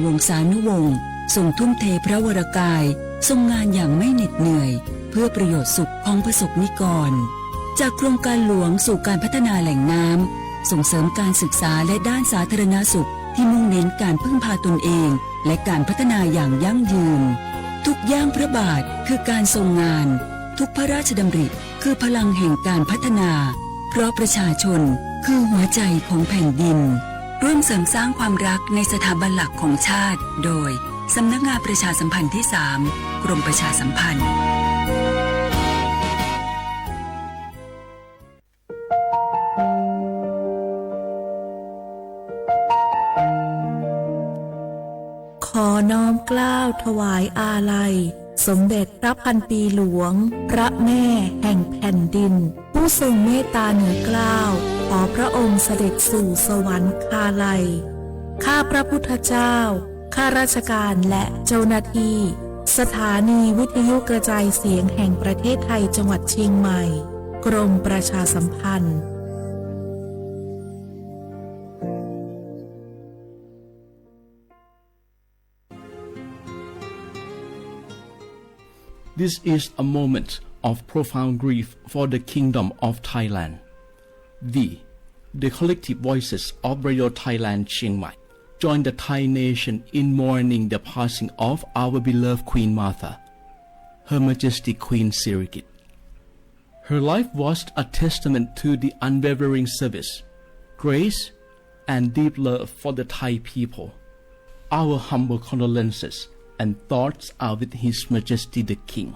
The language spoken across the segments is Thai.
วงศานุวงศ์ทรงทุ่มเทพระวรกายทรงงานอย่างไม่เหน็ดเหนื่อยเพื่อประโยชน์สุขของประสบนิกรจากโครงการหลวงสู่การพัฒนาแหล่งน้ำส่งเสริมการศึกษาและด้านสาธารณสุขที่มุ่งเน้นการพึ่งพาตนเองและการพัฒนาอย่างยั่งยืนทุกย่างพระบาทคือการทรงงานทุกพระราชดำริคือพลังแห่งการพัฒนาเพราะประชาชนคือหัวใจของแผ่นดินร่วมเสริมสร้างความรักในสถาบันหลักของชาติโดยสำนักงานประชาสัมพันธ์ที่ 3 กรมประชาสัมพันธ์ขอน้อมเกล้าถวายอาลัยสมเด็จพระพันปีหลวงพระแม่แห่งแผ่นดินผู้ทรงเมตตาเหนือเกล้าขอพระองค์เสด็จสู่สวรรคาลัยข้าพระพุทธเจ้าข้าราชการและเจ้าหน้าที่สถานีวิทยุกระจายเสียงแห่งประเทศไทยจังหวัดเชียงใหม่กรมประชาสัมพันธ์This is a moment of profound grief for the Kingdom of Thailand. The collective voices of Radio Thailand Chiang Mai join the Thai nation in mourning the passing of our beloved Queen Martha, Her Majesty Queen Sirikit. Her life was a testament to the unwavering service, grace, and deep love for the Thai people. Our humble condolences and thoughts are with His Majesty the King,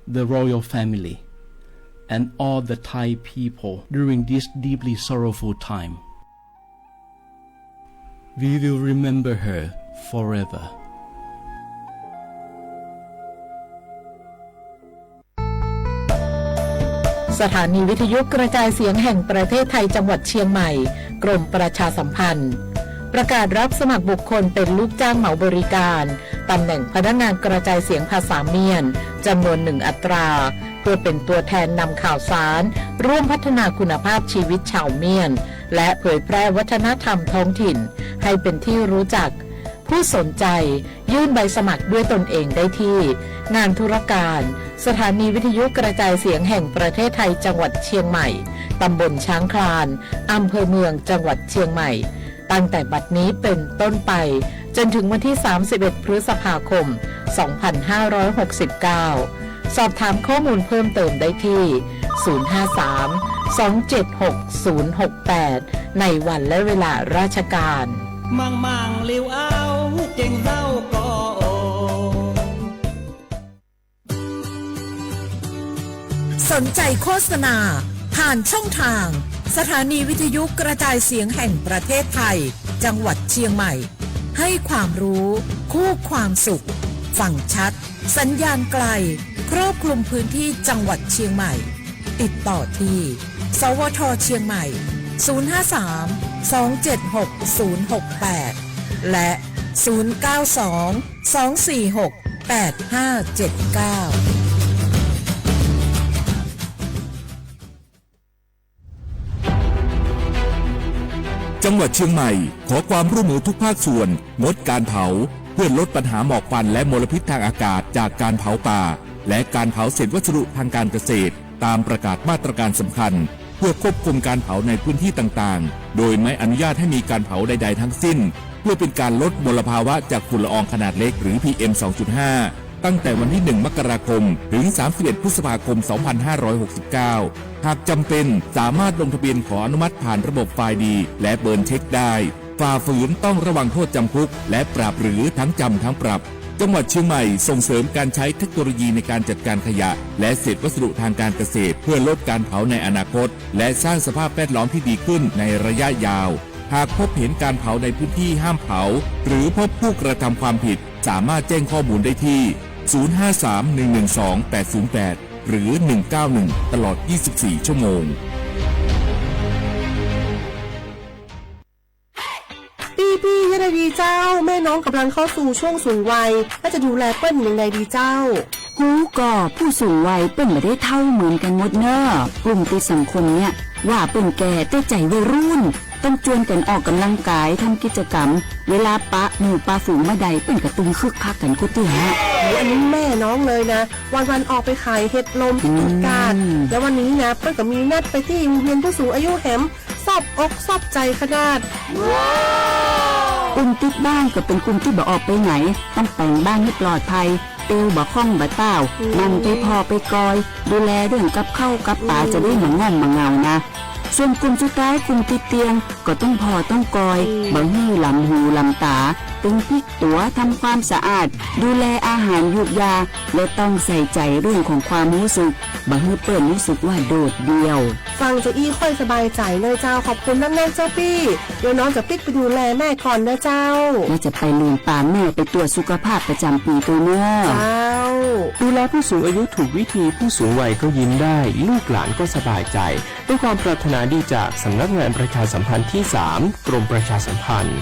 the royal family, and all the Thai people during this deeply sorrowful time. We will remember her forever. สถานีวิทยุกระจายเสียงแห่งประเทศไทยจังหวัดเชียงใหม่กรมประชาสัมพันธ์ประกาศรับสมัครบุคคลเป็นลูกจ้างเหมาบริการตำแหน่งพนักงานกระจายเสียงภาษาเมียนจำนวน1 อัตราเพื่อเป็นตัวแทนนำข่าวสารร่วมพัฒนาคุณภาพชีวิตชาวเมียนและเผยแพร่วัฒนธรรมท้องถิ่นให้เป็นที่รู้จักผู้สนใจยื่นใบสมัครด้วยตนเองได้ที่งานธุรการสถานีวิทยุกระจายเสียงแห่งประเทศไทยจังหวัดเชียงใหม่ตำบลช้างคลานอำเภอเมืองจังหวัดเชียงใหม่ตั้งแต่บัดนี้เป็นต้นไปจนถึงวันที่31 พฤษภาคม 2569 สอบถามข้อมูลเพิ่มเติมได้ที่ 053-276-068 ในวันและเวลาราชการมังเลี้ยวเอาเก่งเศร้าก็โอสนใจโฆษณาผ่านช่องทางสถานีวิทยุกระจายเสียงแห่งประเทศไทยจังหวัดเชียงใหม่ให้ความรู้คู่ความสุขฟังชัดสัญญาณไกลครอบคลุมพื้นที่จังหวัดเชียงใหม่ติดต่อที่สวทเชียงใหม่053-276-068 และ092-246-8579จังหวัดเชียงใหม่ขอความร่วมมือทุกภาคส่วนงดการเผาเพื่อลดปัญหาหมอกควันและมลพิษทางอากาศจากการเผาป่าและการเผาเศษวัสดุทางการเกษตรตามประกาศมาตรการสำคัญเพื่อควบคุมการเผาในพื้นที่ต่างๆโดยไม่อนุญาตให้มีการเผาใดๆทั้งสิ้นเพื่อเป็นการลดมลภาวะจากฝุ่นละอองขนาดเล็กหรือ PM 2.5 ตั้งแต่วันที่ 1 มกราคมถึง 31 พฤษภาคม 2569 หากจำเป็นสามารถลงทะเบียนขออนุมัติผ่านระบบไฟล์ดีและเบิร์นเช็คได้ฝ่าฝืนต้องระวังโทษจำคุกและปรับหรือทั้งจำทั้งปรับจังหวัดเชียงใหม่ส่งเสริมการใช้เทคโนโลยีในการจัดการขยะและเศษวัสดุทางการเกษตรเพื่อลดการเผาในอนาคตและสร้างสภาพแวดล้อมที่ดีขึ้นในระยะยาวหากพบเห็นการเผาในพื้นที่ห้ามเผาหรือพบผู้กระทำความผิดสามารถแจ้งข้อมูลได้ที่ 053-112-808 หรือ 191 ตลอด 24 ชั่วโมงพี่ยังไงดีเจ้าแม่น้องกำลังเข้าสู่ช่วงสูงวัยน่าจะดูแลเปิ้ลยังไงดีเจ้า หูก็ผู้สูงวัยเปิ้นไม่ได้เท่าเหมือนกันหมดเนอะกลุ่มที่สังคมเนี่ยว่าเปิ้นแก่แต่ใจวัยรุ่น ต้องจวนกันออกกำลังกายทำกิจกรรม เวลาปะหมู่ปลาฝูงมาใดเป็นกระตุ้นคึกคักกันกุเตีย อันนี้แม่น้องเลยนะ วันออกไปขายเห็ดลมพิกาดแล้ววันนี้นะเพื่อนก็มีนัดไปที่โรงเรียนผู้สูงอายุแหมซอบอกซอบใจขนาด กลุ่มติดบ้านก็เป็นกลุ่มที่บ่ออกไปไหนต้องแต่งบ้านให้ปลอดภัยเอวบ่ข้องบ่เต้านั่นไปพอไปกอย ดูแลเรื่องกับข้าวกับปลาจะได้หมั่งง่อมมาเงานะ ส่วนกลุ่มสุดท้ายกลุ่มติดเตียงก็ต้องพอต้องกอยบ่หื้อลำหูลำตาตึงพลิกตัวทำความสะอาด ดูแลอาหารยุกยาและต้องใส่ใจเรื่องของความรู้สึกบ่หื้อเปิ่นรู้สึกว่าโดดเดี่ยว ฟังจะอี้ค่อยสบายใจเลยเจ้าขอบคุณน้ำแน่เจ้าพี่เดี๋ยวน้องจะปิดไปดูแลแม่ก่อนนะเจ้า ว่าจะไปเลือนปามแม่ไปตรวจสุขภาพประจำปีตัวเมื่อ เจ้า ดูแลผู้สูงอายุถูกวิธีผู้สูงวัยก็ยิ้มได้ ลูกหลานก็สบายใจด้วยความปรารถนาดีจากสำนักงานประชาสัมพันธ์ที่ 3 กรมประชาสัมพันธ์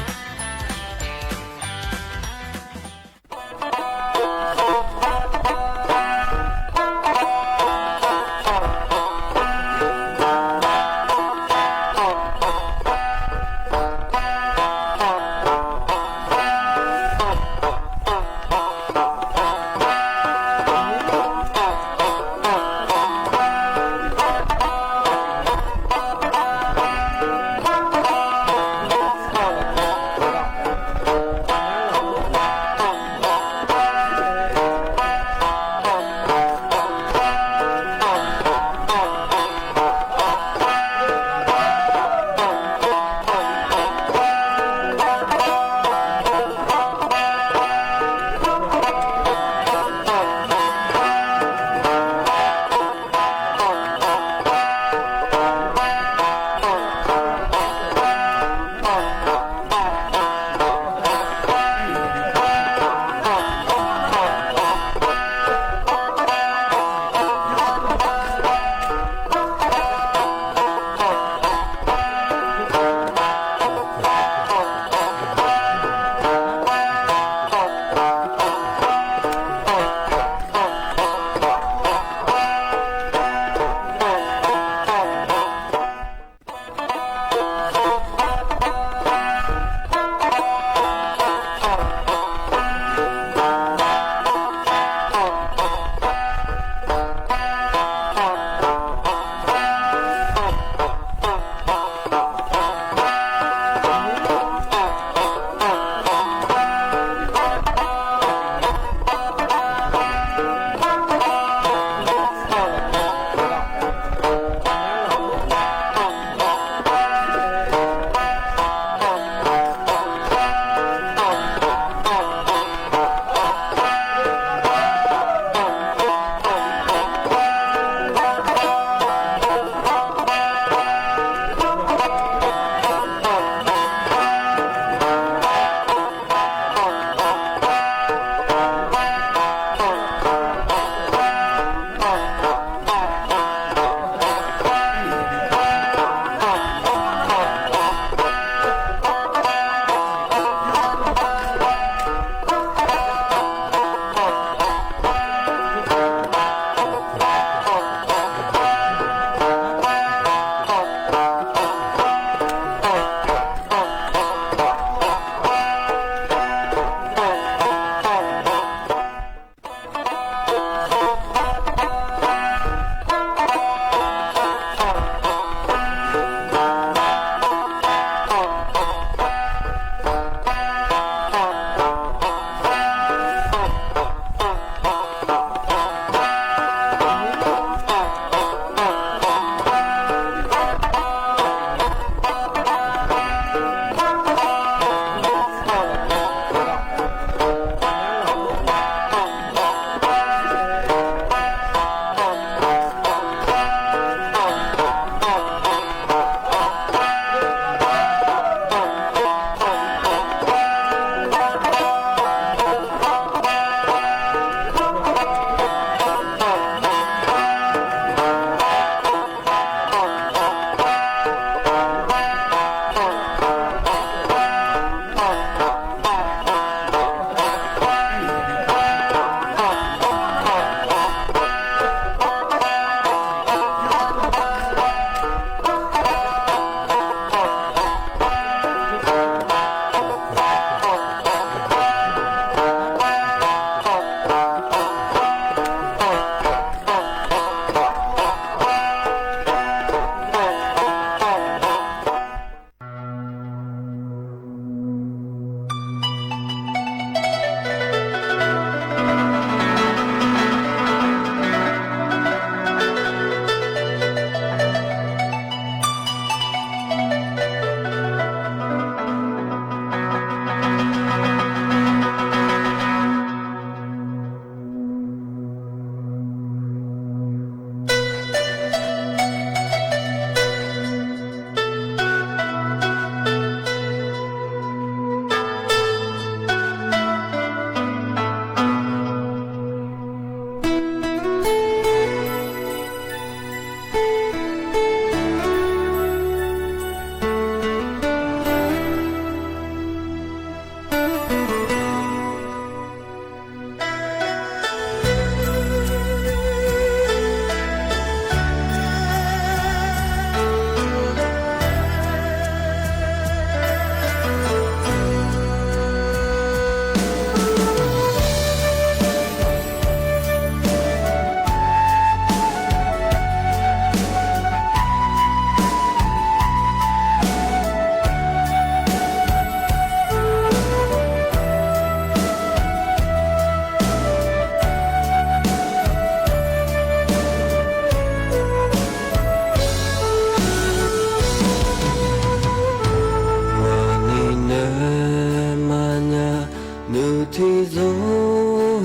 ที่โซ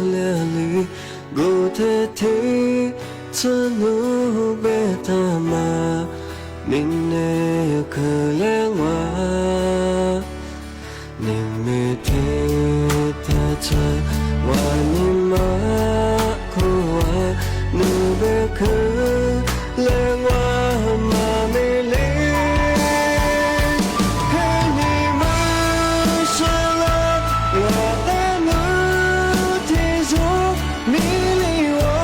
เลียลีกูเทที่เธอหนูเบตามานินเนคือเลี้ยงว่านิมมิเทเธอเธอว่านิมาคูว่านูเบคือเลี้ยงว่ามาไม่เลี้ยงให้นิมาชะลาว่าแต่หนูที่โซมีลีวอ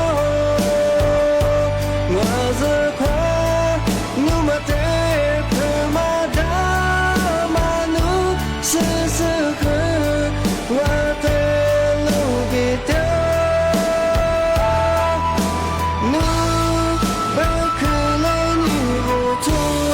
ว่าจะคว้านูมาเตะเพื่อมาดามานูซื่อๆคือว่าแต่ลูกอีเดียวนูเบลคือเลยนี่หูทัว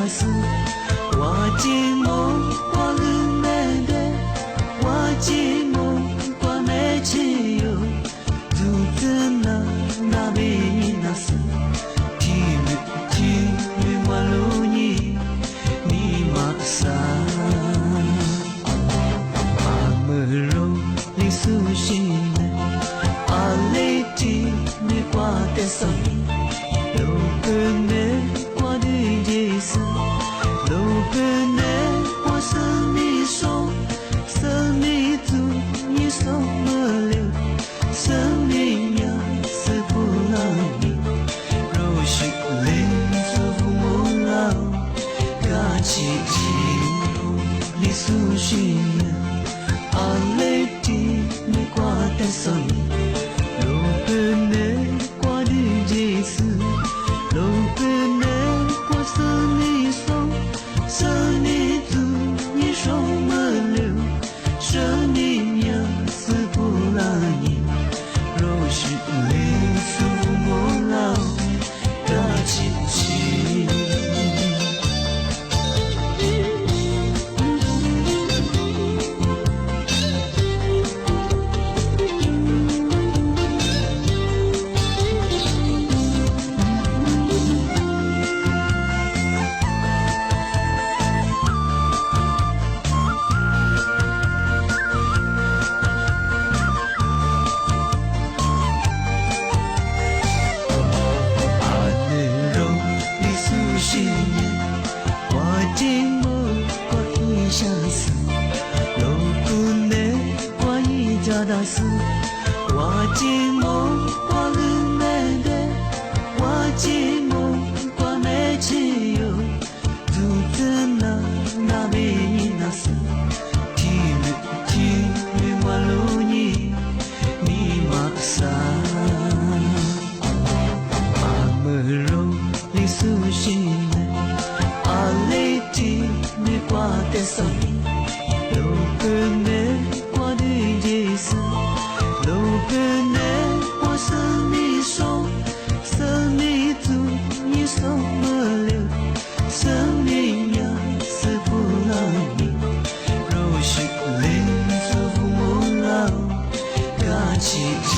斯，我寂寞我日没得，我寂寞我没气有，独自那边那斯，提米我路你马萨，阿姆罗里苏西呢，阿雷提米瓜德萨米。路边我的夜色，路边我是你手，是你足，你手么流，生命呀是不让你，若是灵是不梦老，嘎起你苏醒呀，阿雷提你挂在手里，路边我的夜色。路边我是你手，是你足，你手么流，生命呀是不让你，若是灵是不梦老，大气气。我寂寞，我日没得，我寂寞，我没气有，独自那边那斯，提米我路你马萨，阿姆罗里苏西呢，阿雷提米瓜德萨米，路边我的夜色。路边我是你手，是你足，你手么流，生命呀是不让你，若是灵是不梦老，嘎起气。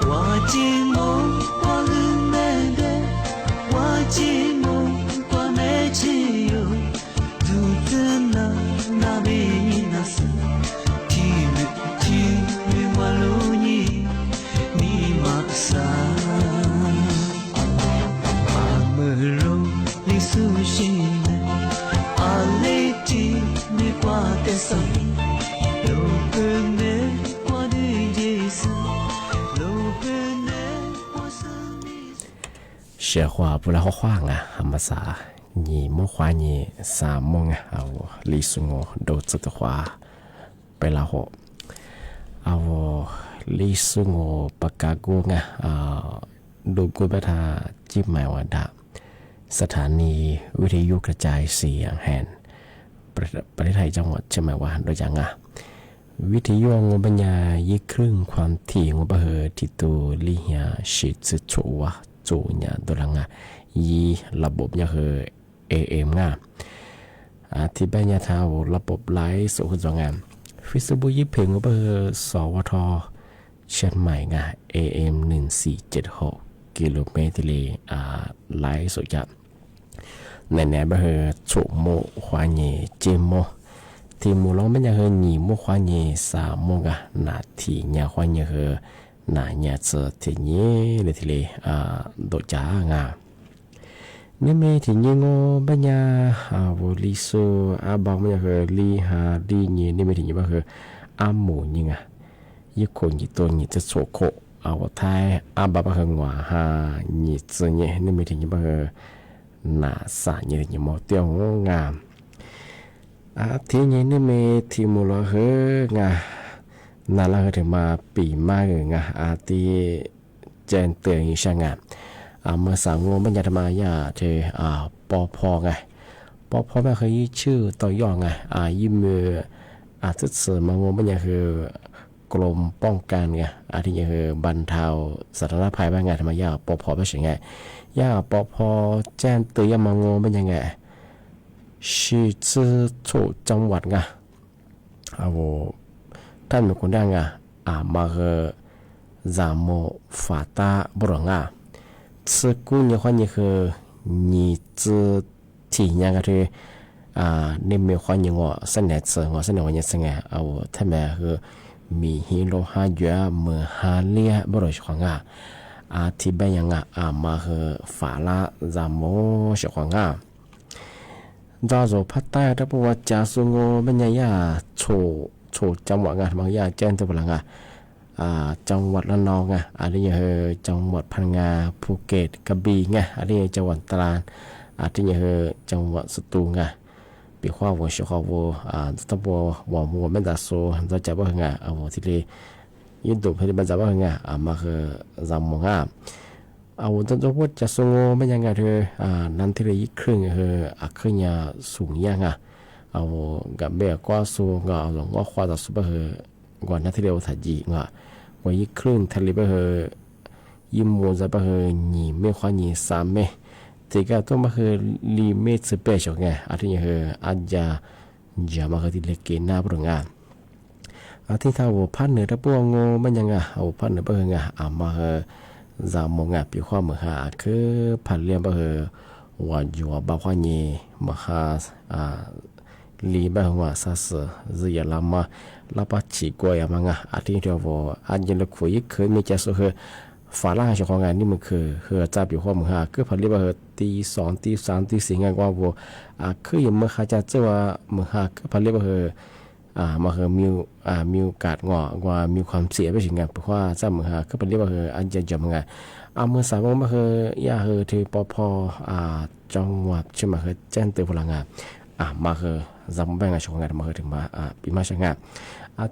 我寂寞，我日没得，我寂寞，我没气有，独自那边那斯，提米我路你马萨，阿姆罗里苏西呢，阿雷提米瓜德萨米，路边我的夜色。เชื่อว่าบุรุษขว้างอ่ะธรรมศาหนีมุขวานี่สามมงอ่ะเอาลิสุงโดจุดขวาไปละหกเอาลิสุงปากกากูงอ่ะดูกูไปทาจิ้มหมายว่าดาสถานีวิทยุกระจายเสียงแห่งประเทศไทยจังหวัดเชียงใหม่ว่าโดยอย่างอ่ะวิทยุงบรรยายยี่ครึ่งความถี่งบเหอที่ตัวลิเฮียชิดสุดชัวจูเนี่ยตัวหลังอ่ะยีระบบเนี่ยคือ AM ง่ะที่บ้านยาทาวระบบไลฟ์สดคุณสองงานฟิสบุยี่เพลงงบเหอสวทเชียงใหม่ง่ะ AM 1476กิโลเมตรเลยไลฟ์สดจาก ไหนๆบ่เฮอโฉโมควาเยเจโมที่มูลมันจะเฮอหนีโมควาเยสามโมกะนาทีญาควาเยเฮอนาญาเจอที่นี้เลยทีเลยโดจางานี่เมที่นี้งบัญญาวลิโซบางมันจะเฮอลีหาลีเยนี่เมที่นี้บ่เฮอหมูยิงยี่คนยี่ตัวยี่จะโฉโคไทยบาบ่เฮงว่าหายี่เจเยนี่เมที่นี้บ่เฮอนาสาเยนี่มอเตียวงามทีนี้นี่เมที่มูลเฮงานาลาเฮถึงมาปีมากเลยที่เจนเตือนอีช่างเมื่อสามงบัญญัติมายาเธอปอพอไงปอพอแม่เคยชื่อต่อย่อไงยิ้มมือทุกเสริมงบัญญัติคือกรมป้องกันไงที่ยังคือบรรเทาสาธารณภัยบ้างไงทำไมยาปอพอไม่ใช่ไงยาปอพอแจ้งเตือนมางบัญญัติไงชื่อชื่อจังหวัดไงท่านมีคนดังมาเฮจามโมฟาตาบรอง此故你话你和你自体验个的你没话你我生来吃我生来我也生我他们和มีฮิโรฮาเยอะเมื่อฮาเลียบริษัทที่เป็นยังมาเฮฝาลาจามโมชขวางดาวโซพัตตาดับว่าจาสุงโงเป็นยังโชจังหวัดบางอย่างแจ้งตัวพลังจังหวัดระนองอันนี้จังหวัดพังงาภูเก็ตกระบี่อันนี้จังหวัดตราดอันนี้จังหวัดสตูลปีข้าววัวชข้าววัวตัววัวไม่ได้โซ่เราจะว่าวัวที่เลยยิ่งดูพอดีมันจะว่ามาจำมงวัวตัววัวจะสูงไม่ยังเธอนั่นที่เลยยิ่งครึ่งขึ้นยาสูงยังกับเบี้ยก็สูงหลงว่าควาจะสูงก่อนนั้นที่เราถ่ายจีว่ายิ่งครึ่งทะเลไปยิ่งมัวจะไปหนีไม่ควาหนีสามเมแต่ก็ต้องมาลีเมตรเปเชียลอันนี้อาจจะมาที่เล็กเกินหน้าปรุงที่ถ้าว่าพันเหนือตะปวงมันยังพันเหนือไปมาจามงปีความมือคือพันเลี้ยงไปว่าอยู่บ้าควาหนีมาลีบ้าว่าซาสเรียลามาลาปัจจิกวยมังอาทิตย์เดียวอันยังคุยเคยมีเจสุฝาล่าชของงานนี่มันคือจับอยู่ข้อมือคือผลิตว่าตีสองตีสามตีสี่งานว่าคือยังมือจะเจอว่ามือคือผลิตว่ามามีโอกาสว่ามีความเสียไปถึงงานเพราะว่าจับมือคือผลิตว่าอันจะจำงานมือสามมือยาที่ปพจังหวัดใช่ไหมแจ้งเตือนพลังงานมาจำเป็นงานชงงานมาถึงมาปีมาชงงาน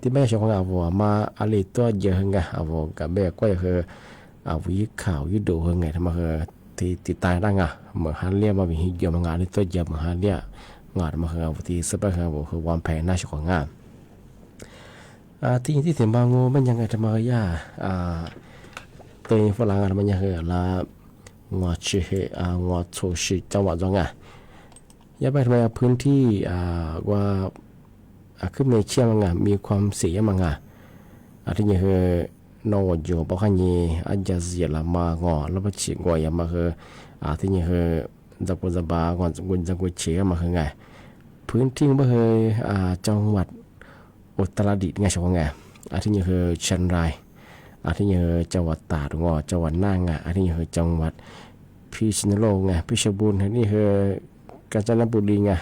ที่ไม่ชงงานว่ามาอะไรตัวเยอะงานว่ากับเบี้ยก็วิข่าวยุดดูไงทำไมที่ติดตายได้เหมือนฮันเลียมาวิหิเยอะงานที่ตัวเยอะเหมือนฮันเลียงานมาที่สเปคคือวางแผนหน้าชงงานที่ถึงบางงูมันยังไงทำไมตัวฝรั่งมันยังละงอชิงอโชชิจังหวัดจังอย่าไปทำไมพื้นที่ว่าขึ้นในเชียงมีความเสียมังที่ยังนออยู่บอกให้ยีอาจจะเสียละมางอแล้วไปฉีกว่าอย่ามาที่ยังจับกุบางอนจับกุเชียมาไงพื้นที่บ่จังหวัดอุตรดิตถ์ไงชาวไงที่ยังเชียงรายที่ยังจังหวัดตากงอจังหวัดน่านที่ยังจังหวัดพิษณุโลกพิชรบูรณ์นี่กาญจนบุรีนี่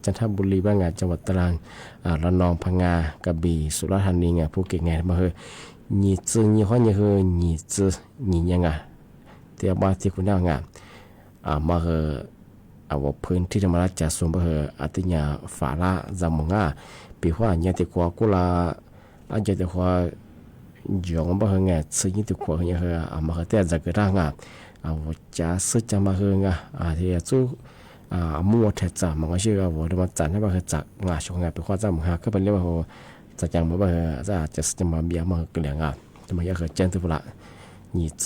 จันทบุรีบ้างจังหวัดตรังระนองพังงากระบี่สุราษฎร์ธานีภูเก็ตมา你知你话你和你知你ยังแต่ว่าที่คุณยังมาว่าพื้นที่ธรรมราชจะส่งไปอาทิตย์ฝาละจำมงปีว่าเนี่ยที่กว่ากุลาอาจจะที่ว่าจงไปซื้อที่กว่าเนี่ยมาแต่จะเกิดร่างจะซื้อจะมาที่จู่มัวเถิดจ้ามันก็ชื่อว่าเดี๋ยวมันจันให้มาจักชงไปว่าจำมงก็เป็นเรื่องว่าจะจังบ่จะมาเบียมาเกลียงทำไมอยากเจนตัวละ你知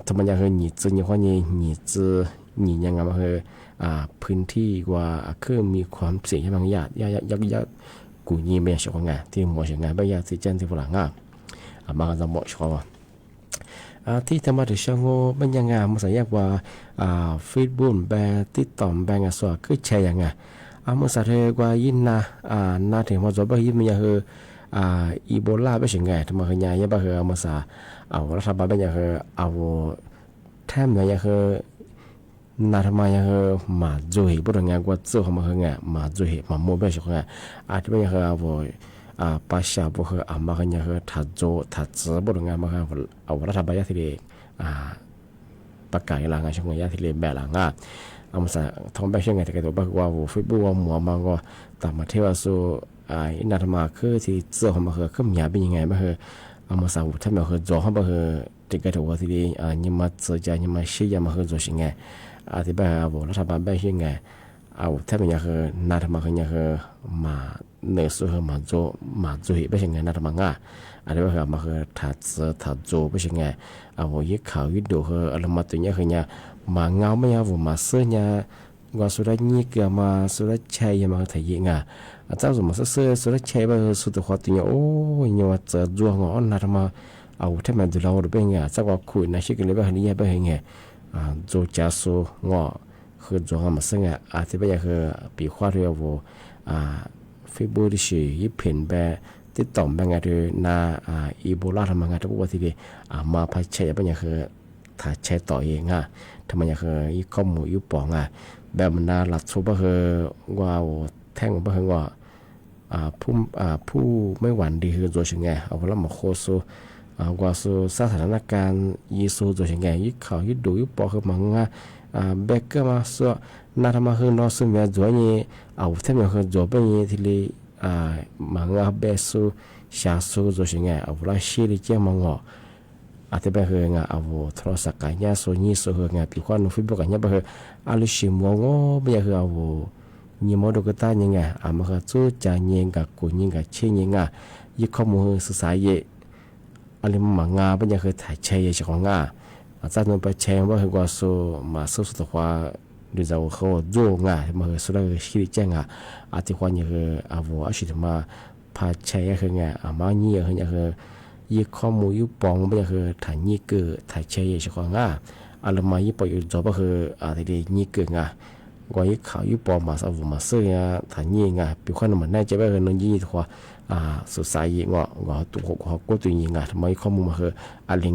ทำไมอยาก你知你ว่า你知你ยังมาพื้นที่ว่าคือมีความเสี่ยงบางอย่างกูยี่ไม่ชอบที่หมอชงงานบางอย่างที่เจนตัวละมาจะหมอชอบ ที่ธรรมะถึงช่างโง่มันยังไงมันสัญญาว่าเฟซบุ๊กแบติดต่อแบงก์ส่วนคือแชร์ยังไงมันสัตย์กว่ายินนะน่าถึงมาจบไปยินมันยังคืออีโบลาไม่ใช่ไงทำไมขยายยังไปคือมันสารัฐบาลเป็นยังคือแทมเนี่ยยังคือนาทำไมยังคือมาจุยบุตรงานกว่าเจ้าเขามาคือไงมาจุยมาโม่ไม่ใช่ไงที่เป็นยังคือปัจจัยบุคือมาคือยังคือถัดโจถัดเสือบุตรงานมาคือรัฐบาลยาที่เด็กประกาศหลังงานช่วงยาที่เด็กแบบหลังมาสท้องแบบช่วงไงแต่ก็ตัวบอกว่าเฟซบุ๊กว่าหมัวมันก็ตามมาเที่ยวสู่นาทำไมคือที่เจ้าเขามาคือขึ้นยาเป็นยังไงมาคือมาสาวถ้ามาคือจ่อเขามาคือติดกับตัวที่เด็กยังมาเจอใจยังมาเชี่ยมาคือจ่อสิ่งไงที่แบบรัฐบาลแบบช่วงไงถ้าเป็นยังคือนาทำไมคือยังคือมาเนื้อสู้คือมาโจเหตุไม่ใช่ไงนาทำไมที่แบบมาคือถัดโจไม่ใช่ไงยึดข่าวยึดดูคืออารมณ์ตัวนี้คือเนี่ยมาเงาไม่เอามาเสื้อเนี่ยว่าสุดท้ายนี่ก็มาสุดท้ายใช้ยังมาถ่ายยิงเจ้าสมมติเสื้อสุดท้ายใช้ไปสุดท้ายตัวเนี่ยโอ้ยเนี่ยว่าจะจ้วงอ่อนนาทำไมถ้ามันดูเราดูเป็นไงสักว่าคุยนะชิคกี้พายแบบนี้เป็นไงโจจ่าสูงอคือจ้วงมาซึ่งที่เป็นคือปีขวาเรียกว่าเฟซบุ๊กที่ชื่อยี่เพนแบบติดต่อแบบไงที่น่าอีโบลาทำไงที่บอกว่าที่มาพัชเชยเป็นยังคือถ้าใช้ต่อเองทำไมยังคือยี่ข้อมูลยี่ปองแบบมันน่าหลัดสุบก็คือว่าแท่งก็คือว่าผู้ไม่หวั่นดีคือตัวเช่นไงแล้วมาโคสูว่าสูสถานการณ์ยี่สูตัวเช่นไงยี่ข่าวยี่ดูยี่ปอคือมังเบเกอร์มาส่วนน่าทำมาคือนอสุเมียจ่วยนี่แท่งยังคือจ่วยเป็นยี่ที่ลีมังเบสูชาสูตัวเช่นไงแล้วชีริเจ้ามังที่เป็นคือโทรศัพท์กันเนี่ยส่วนนี้ส่วนคือปีกว่านุฟิบกันเนี่ยเป็นคือลิชิมวงเป็นคือยี่โมดูกตาเนี่ยมันคือจู่ใจเนี่ยกับกูเนี่ยกับเชี่ยเนี่ยยี่ข้อมูลศึกษาเยอะลิมังเป็นคือถ่ายเชี่ยเฉพาะจากนั้นไปเชี่ยว่าคือว่าส่วนมาสู้สุดว่าดูจากเขาจู่มันคือสุดเลยชีริเจ้าที่ว่าเนี่ยคืออาชีพมาพาเชี่ยคือมาเนี่ยคือยี่ข้อมูลยี่ปองเป็นคือถ่ายยี่เกิดถ่ายเชี่ยเฉพาะอะไรมายี่ปองอยู่จบก็คือที่เดียยี่เกิดว่ายี่ข่าวยี่ปองมาสับมาซื้อถ่ายยี่ปีคนมันน่าจะเป็นนนยี่ทั่วสุดสายยี่ว่าตัวเขาก็ตัวยี่ทำไมข้อมูลมาคืออะไร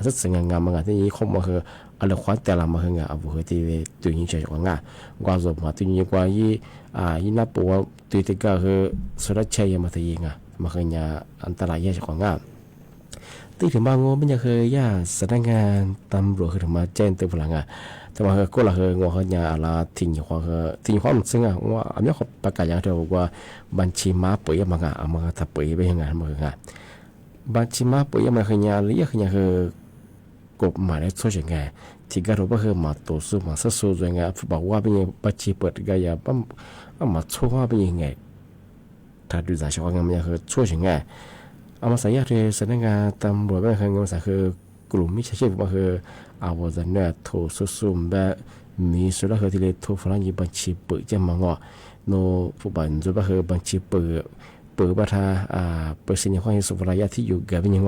สักสิ่งมันที่ยี่ข้อมูลคืออะไรขวัญแต่ละมาคือคือที่ตัวยี่เฉยๆว่าจบมาตัวยี่กว่ายี่นับปัวตัวที่ก็คือสุดเชี่ยมาที่ยี่มาคืออันตรายเยอะเฉยๆที่ถึงบางงเป็นยังเคยสถานงานตำรวจคือถึงมาแจ้งตัวพลังแต่ว่าก็ละคืองอเขาเนี่ยอะไรทิ้งอยู่ความซึ่งว่าอันนี้เขาประกาศอย่างเดียวว่าบัญชีม้าปุ๋ยมันมันถ้าปุ๋ยไปยังไงมันบัญชีม้าปุ๋ยมันคือเนี่ยหรือยังคือกฎหมายได้ช่วยยังไงที่ก็รู้ว่าคือมาตัวสู้มาสู้ยังไงบอกว่าเป็นยังบัญชีเปิดก็อย่าปั๊มมาช่วยว่าเป็นยังไงถ้าดูจากชาวงานมันคือช่วยยังไงมาใส่ยาที่สถานงานตำรวจเป็นคือภาษาคือกลุ่มมิจฉาชีพก็คือจะเนี่ยโทรสุ่มแบบมีสุดแล้วคือที่เลยโทรฝรั่งยี่บัญชีเปิดจะมางโนผู้บัญจุก็คือบัญชีเปิดบัตรเปิดสินค้าที่สุภาพที่อยู่เกี่ยวกับยัง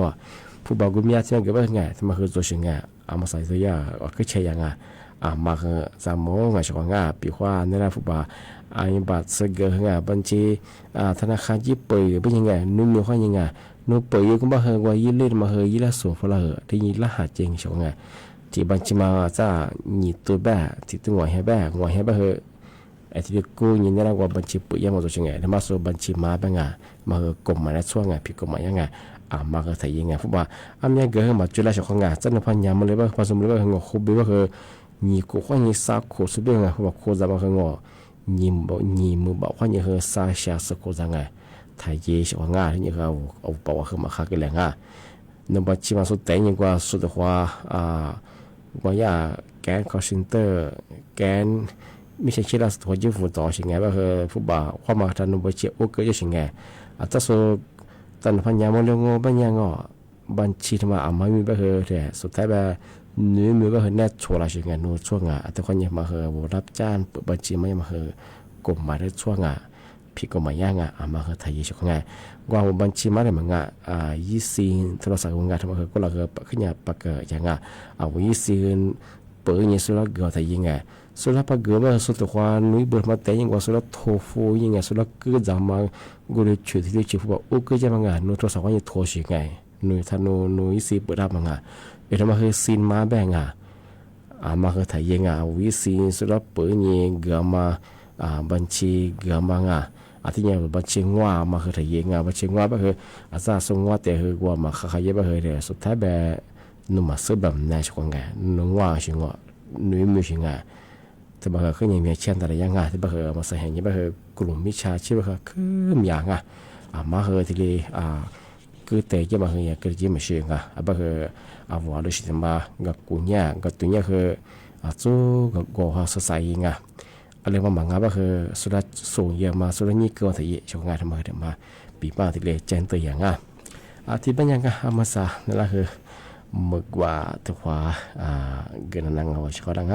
ผู้บัญกุมยาที่นั่นเกี่ยวกับไงที่มาคือตัวเชิงมาใส่ตัวยาก็ใช่ยังมาคือสามโมงช่วงปีขวาในระบบบัตรเสกบัญชีธนาคารญี่ปุ่นเป็นยังไงนุ่มมีข้อยังไงนุ่มเปิดก็มาคือว่ายี่เล่นมาคือยี่ละส่วนพลังที่ยี่ละหาจริงช่วงที่บัญชีมาจะหนีตัวแบบที่ตัวหัวให้แบบคือที่กูยินดีว่าบัญชีปุ่ยยังมาตัวช่วงแต่มาส่วนบัญชีมาเป็นไงมาคือกลมมาในช่วงผิดกฎหมายยังไงมาคือถ่ายยังไงเพราะว่าเนี่ยเกิดมาจุดแรกช่วงจันทร์พันยามมาเลยว่าผสมเลยว่าคือคุบว่าคือหนีกูข้อนี้ซักโคสุดเป็นไงเพราะว่าโคจะมาคือหนีมือบอกว่าเนี่ยคือซาเชียสโคจะไงถ่ายเยี่ยช่วงที่เนี่ยเขาบอกว่าคือมาฆ่ากันแหละนบัญชีมาสุดแต่ยังกว่าสุดว่าว่าแกนคอร์เซนเตอร์แกนไม่ใช่ชื่อละตัวยืมฝุ่นต่อสิ่งไงว่าคือผู้บ่าวความมาทันบัญชีโอเกอร์สิ่งไงถ้าส่วนตอนพันยามเรื่องบัญญัติบัญชีที่มาไม่มีก็คือแต่สุดท้ายแบบนื้อมือก็คือแน่ชัวร์สิ่งไงนู้ช่วงแต่คนยังมาคือรับจ้างเปิดบัญชีไม่มาคือกลุ่มมาได้ช่วงเพี พี่ก็มาย่างมาคือไทยชกไงว่าบัญชีมาได้มั้งยี่สิบโทรศัพท์งานทำมาคือก็เราก็ขึ้นยาปากอย่างยี่สิบเปิดเนี่ยสุดแล้วเกี่ยวไทยยังไงสุดแล้วปากเกี่ยวว่าสุดตัวนุ้ยเบิร์มาแต่ยังว่าสุดแล้วโทฟูยังไงสุดแล้วก็จะมากูเลยช่วยที่ช่วยว่าโอเคจะมั้งนุ้ยโทรศัพท์ว่าจะโทรสิไงนุ้ยถ้านุ้ยสิเปิดรับมั้งเอทำมาคือซินมาแบ่งมาคือไทยยังวิสินสุดแล้วเปิดเนี่ยเกี่ยวมาบัญชีเกี่ยวมั้งที่เนี่ยบัญชีว่ามาคือไทยยังบัญชีว่าก็คืออาจจะส่งว่าแต่คือว่ามาขายก็คือเนี่ยสุดท้ายแบบนุ่มมาซื้อแบบไหนชกไงนุ่งว่าชิงว่านุ่ยมือชิงแต่บางคนยังมีเช่นแต่ยังที่บางคนมาใส่เห็นยังบางคนกลุ่มมิชาชีพก็คือมีอย่างมาคือที่เลยคือแต่ยังบางคนยังคือยังไม่เชื่อบางคนว่าดูสิมากับกุญแจกับตัวเนี่ยคือจู่กับกัวสดใสอะไรมาบางบางคือสุดาส่งเยอะมาสุดานี่ก็ที่ชกงานทำมาเดี๋ยวมาปีป้าที่เลยเจนตัวอย่างที่บ้านยังมาซานั่นแหละคือเมื่อกว่าตัวขวาเกินนั่งเอาชิคอดัง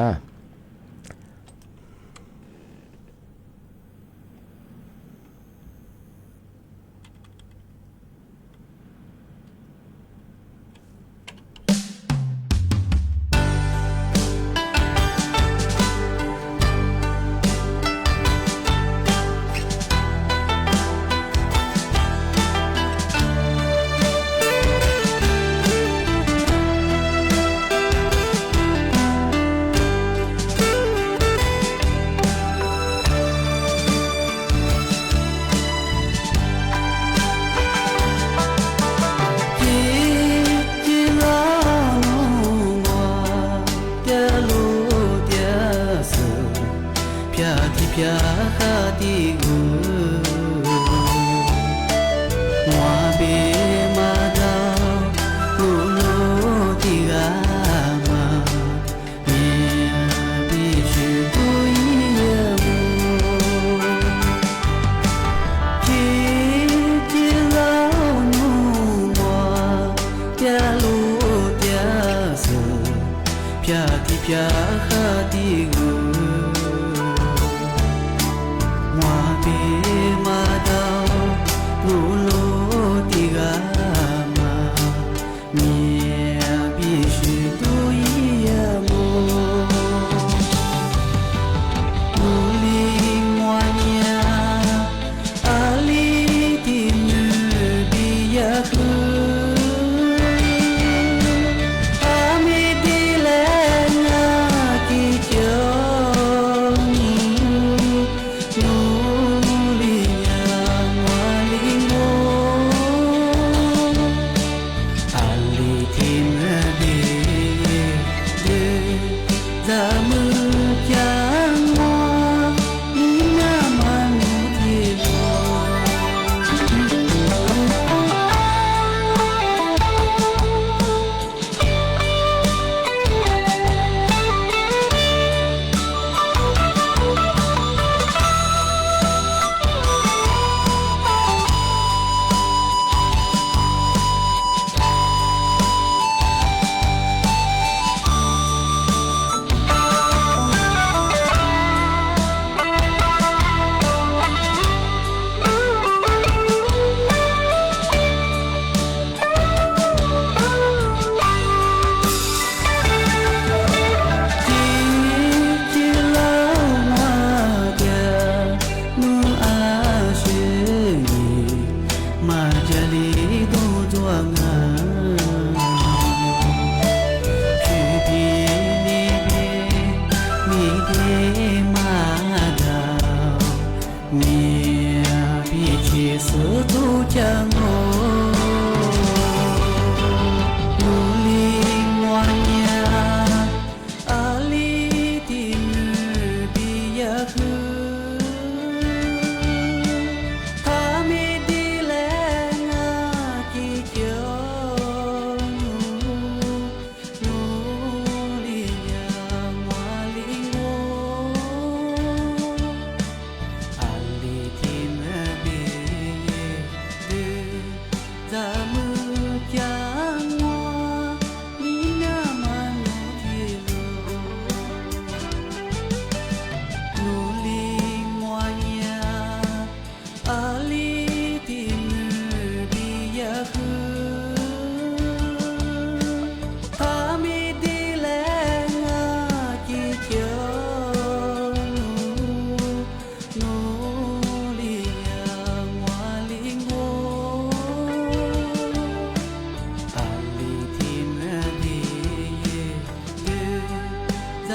เ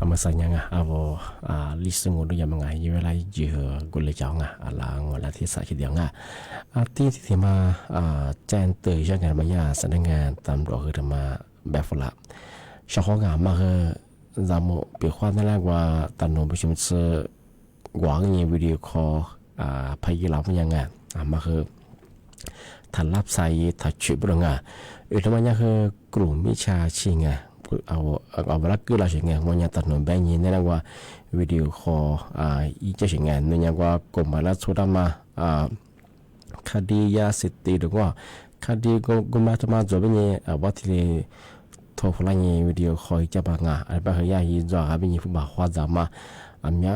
mà sao nhang lý sinh ngồi đôi mà ngày như vậy giờ gọi là cháu là gọi là thiết xã chỉ tiếng thì mà chen từ cho ngày mà nhà sẽ nghe tầm độ hơn mà bé phụ lạ sau đó mà ra một bị khoaนั่นแหละว่าตอนนู้นประชุมเสือหวังเงี้ยวิดีโอคอลพายเราเป็นยังไงมาคือทันรับสายทัดชิบลงทำไมเนี่ยคือกลุ่มมิชาชิงเอาเวลาคือเราเฉยๆวันนี้ตอนนู้นแบบนี้นั่นแหละว่าวิดีโอคอลอีเจเฉยๆนั่นเนี่ยว่ากลุ่มมาแล้วสุดมาคดียาเสพติดหรือว่าคดีกุมมาจะมาจบเป็นยังว่าที่โทรพลังยี่วิดีโอคอยจะบางอะไรแบบเฮียยี่จ่อเป็นยี่ผู้บ่าวว่าจะมามี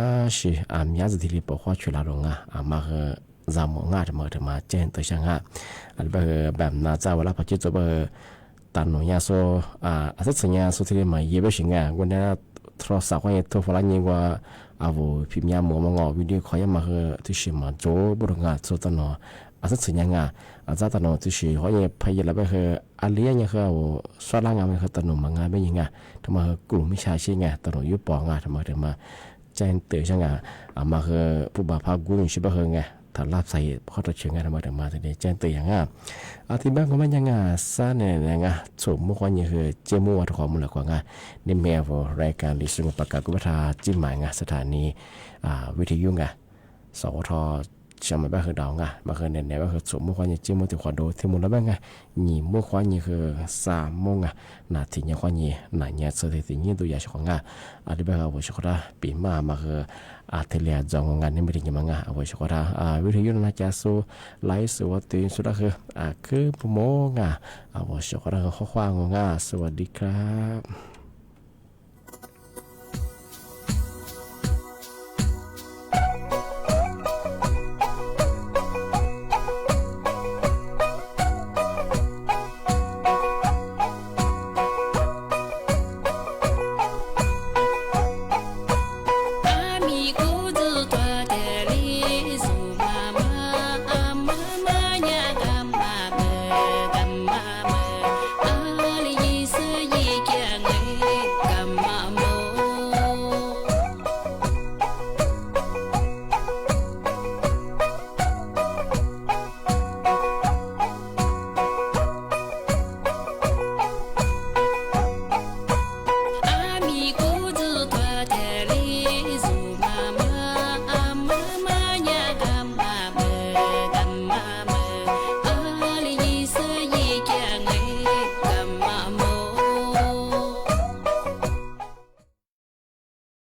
มีจะที่รีบว่าช่วยเราลงมาคือจะมองจะมาเจนตัวช่างอะไรแบบน่าจะเวลาพอจิตจะแบบตันหนุ่ยโซ่สักสิ่งโซ่ที่มาเยี่ยมสิ่งวันนี้โทรศัพท์ว่าโทรพลังยี่ว่าพิมพ์ยาหมูมางวิดีโอคอยมาคือที่ชิมาโจบุรุษโซ่ตันหนุ่ยสักสิ่งอาจารย์ตอนนั้นที่ชื่อเขาเนี่ยพยายามไปคืออาเลียเนี่ยคือสร้างงานมันคือตอนนั้นมางานเป็นยังไงทำไมกลุ่มมิชาชีไงตอนนั้นยุบปองทำไมถึงมาแจ้งเตือนช่างมาคือผู้บ่าวพากุ้งชิบะคือไงถ้ารับใส่เขาจะเชื่อไงทำไมถึงมาถึงแจ้งเตือนอย่างที่บ้านก็ไม่ยังซาเนี่ยยังสมมุติว่าเนี่ยคือเจ้ามัวข้อมูลหลักกว่าในแมวรายการลิสงประกาศกุบัตรจิ้มหมายสถานีวิทยุสวทชาวบ้านคือดาวมาคือเนี่ยว่าคือสมมุติว่าเนี่ยจิ้มมันถึงขวดโดที่มุนแล้วบ้างหนีมุขวานี่คือ3 โมงนาทีเนี่ยขวานี่หนาเนี่ยสถิตินี่ตัวใหญ่ของอันนี้แบบว่าชกระปีมาคือเทเลจองงานนี่ไม่ได้ยังไงว่าชกระวิทยุน่าจะสู้ไลฟ์สวัสดีสุดคือโมว่าชกระข้อความสวัสดีครับ